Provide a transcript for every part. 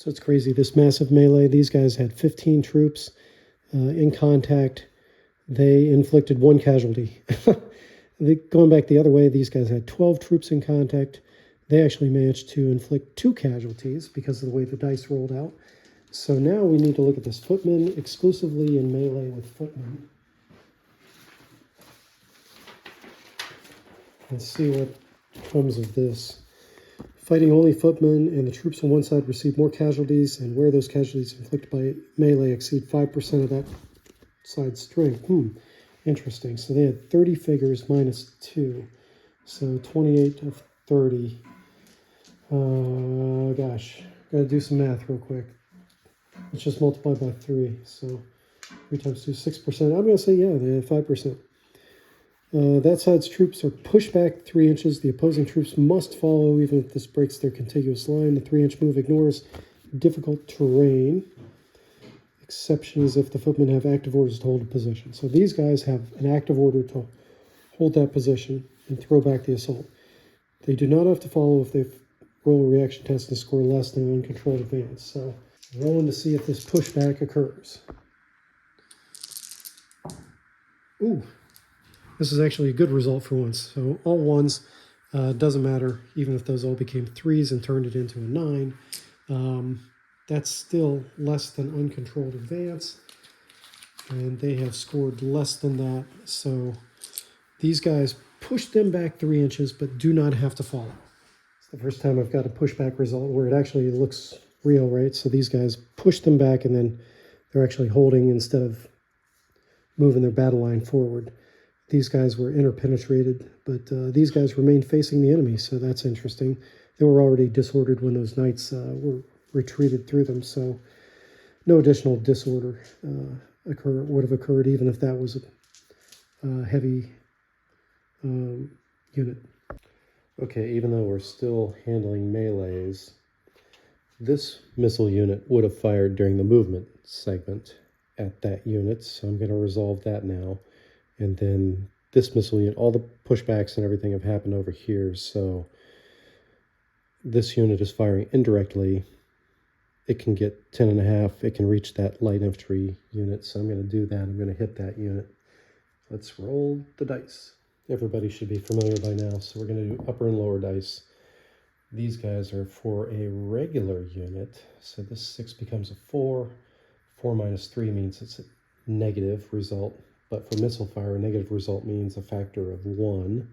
So it's crazy. This massive melee, these guys had 15 troops in contact. They inflicted 1 casualty. Going back the other way, these guys had 12 troops in contact. They actually managed to inflict 2 casualties because of the way the dice rolled out. So now we need to look at this footman exclusively in melee with footmen and see what comes of this. Fighting only footmen and the troops on one side receive more casualties, and where those casualties inflicted by melee exceed 5% of that side's strength. Interesting. So they had 30 figures minus 2. So 28 of 30. Gosh, gotta do some math real quick. Let's just multiply by 3. So 3 times 2, 6%. I'm going to say, yeah, they had 5%. That side's troops are pushed back 3 inches. The opposing troops must follow even if this breaks their contiguous line. The 3-inch move ignores difficult terrain. Exception is if the footmen have active orders to hold a position. So these guys have an active order to hold that position and throw back the assault. They do not have to follow if they roll a reaction test and score less than an uncontrolled advance. So rolling to see if this pushback occurs. Ooh, this is actually a good result for once. So all 1s, doesn't matter, even if those all became 3s and turned it into a 9. That's still less than uncontrolled advance, and they have scored less than that. So these guys push them back 3 inches, but do not have to follow. It's the first time I've got a pushback result where it actually looks real, right? So these guys push them back, and then they're actually holding instead of moving their battle line forward. These guys were interpenetrated, but these guys remained facing the enemy, so that's interesting. They were already disordered when those knights were retreated through them, so no additional disorder would have occurred even if that was a heavy unit. Okay, even though we're still handling melees, this missile unit would have fired during the movement segment at that unit, so I'm going to resolve that now. And then this missile unit, all the pushbacks and everything have happened over here, so this unit is firing indirectly. It can get 10.5. It can reach that light infantry unit, so I'm going to do that. I'm going to hit that unit. Let's roll the dice. Everybody should be familiar by now, so we're going to do upper and lower dice. These guys are for a regular unit, so this 6 becomes a 4. 4 minus 3 means it's a negative result, but for missile fire, a negative result means a factor of 1.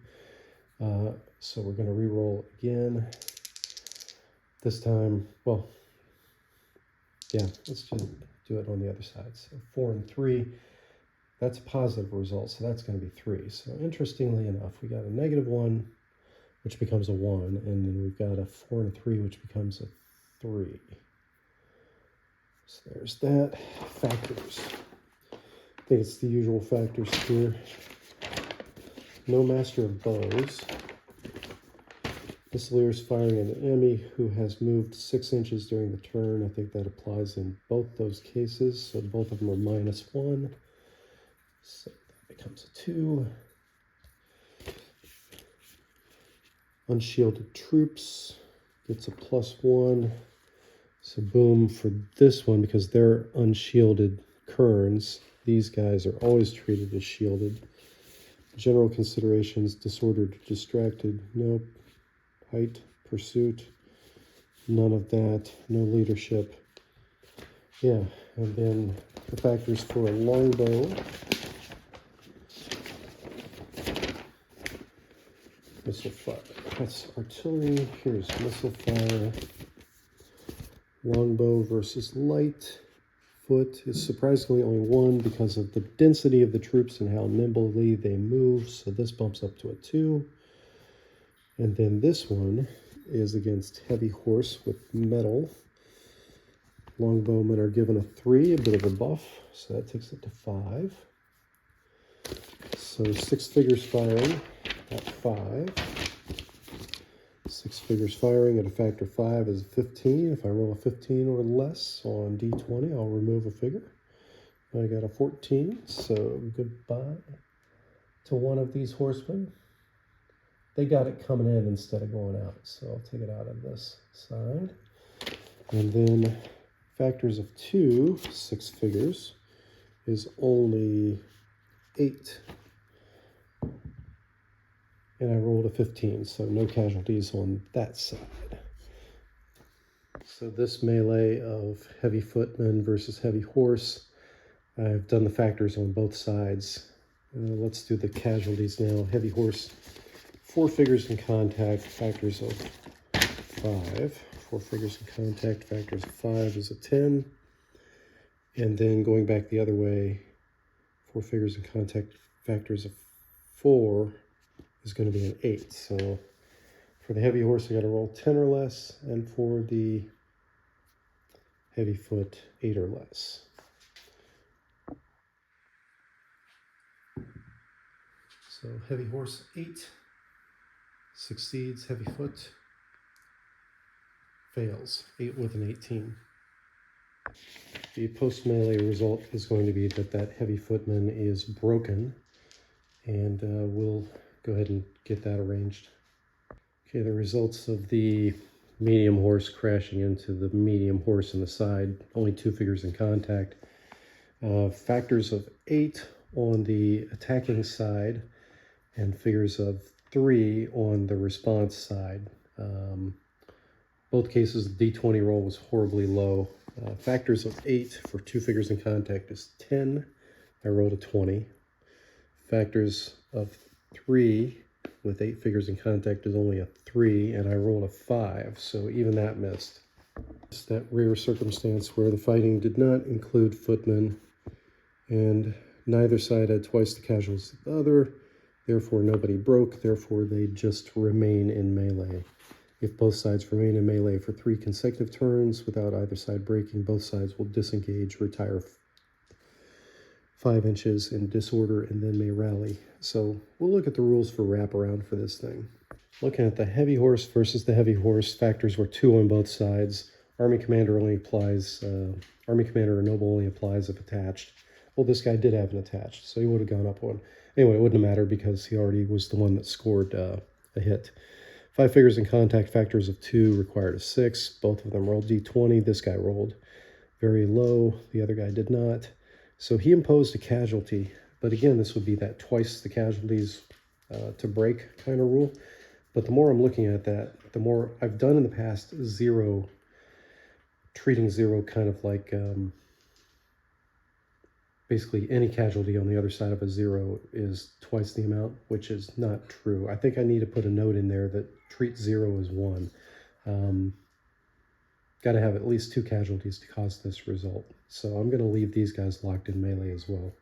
So we're going to re-roll again. This time, well, yeah, let's just do it on the other side. So 4 and 3, that's a positive result, so that's going to be 3. So interestingly enough, we got a -1, which becomes a 1, and then we've got a 4 and a 3, which becomes a 3. So there's that. Factors. I think it's the usual factors here. No master of bows. Missileers firing at an enemy who has moved 6 inches during the turn. I think that applies in both those cases. So both of them are -1. So that becomes a 2. Unshielded troops gets a +1. So boom, for this one, because they're unshielded kerns, these guys are always treated as shielded. General considerations, disordered, distracted, nope. Height, pursuit, none of that, no leadership. Yeah, and then the factors for a longbow. Missile fire, that's artillery. Here's missile fire. Longbow versus light. Foot is surprisingly only 1 because of the density of the troops and how nimbly they move. So this bumps up to a 2. And then this one is against heavy horse with metal. Longbowmen are given a 3, a bit of a buff. So that takes it to 5. So 6 figures firing at 5. 6 figures firing at a factor 5 is 15. If I roll a 15 or less on D20, I'll remove a figure. I got a 14, so goodbye to one of these horsemen. They got it coming in instead of going out, so I'll take it out of this side. And then factors of 2, 6 figures, is only 8. And I rolled a 15, so no casualties on that side. So this melee of heavy footman versus heavy horse, I've done the factors on both sides. Let's do the casualties now. Heavy horse, 4 figures in contact, factors of 5. 4 figures in contact, factors of 5 is a 10. And then going back the other way, 4 figures in contact, factors of 4 is going to be an 8. So for the heavy horse, I got to roll 10 or less, and for the heavy foot, 8 or less. So heavy horse 8 succeeds, heavy foot fails, 8 with an 18. The post melee result is going to be that heavy footman is broken, and we'll go ahead and get that arranged. Okay, the results of the medium horse crashing into the medium horse in the side, only 2 figures in contact. Factors of 8 on the attacking side and figures of 3 on the response side. Both cases, the D20 roll was horribly low. Factors of 8 for 2 figures in contact is 10. I rolled a 20. Factors of 3 with 8 figures in contact is only a 3, and I rolled a 5, so even that missed. It's that rare circumstance where the fighting did not include footmen, and neither side had twice the casualties of the other, therefore nobody broke, therefore they just remain in melee. If both sides remain in melee for 3 consecutive turns without either side breaking, both sides will disengage, retire 5 inches in disorder, and then may rally. So we'll look at the rules for wraparound for this thing. Looking at the heavy horse versus the heavy horse, factors were 2 on both sides. Army Commander or Noble only applies if attached. Well, this guy did have an attached, so he would have gone up one. Anyway, it wouldn't have mattered because he already was the one that scored a hit. 5 figures in contact, factors of 2 required a 6. Both of them rolled D20. This guy rolled very low. The other guy did not. So he imposed a casualty. But again, this would be that twice the casualties to break kind of rule. But the more I'm looking at that, the more I've done in the past 0, treating 0 kind of like basically any casualty on the other side of a 0 is twice the amount, which is not true. I think I need to put a note in there that treat 0 as 1. Got to have at least 2 casualties to cause this result. So I'm going to leave these guys locked in melee as well.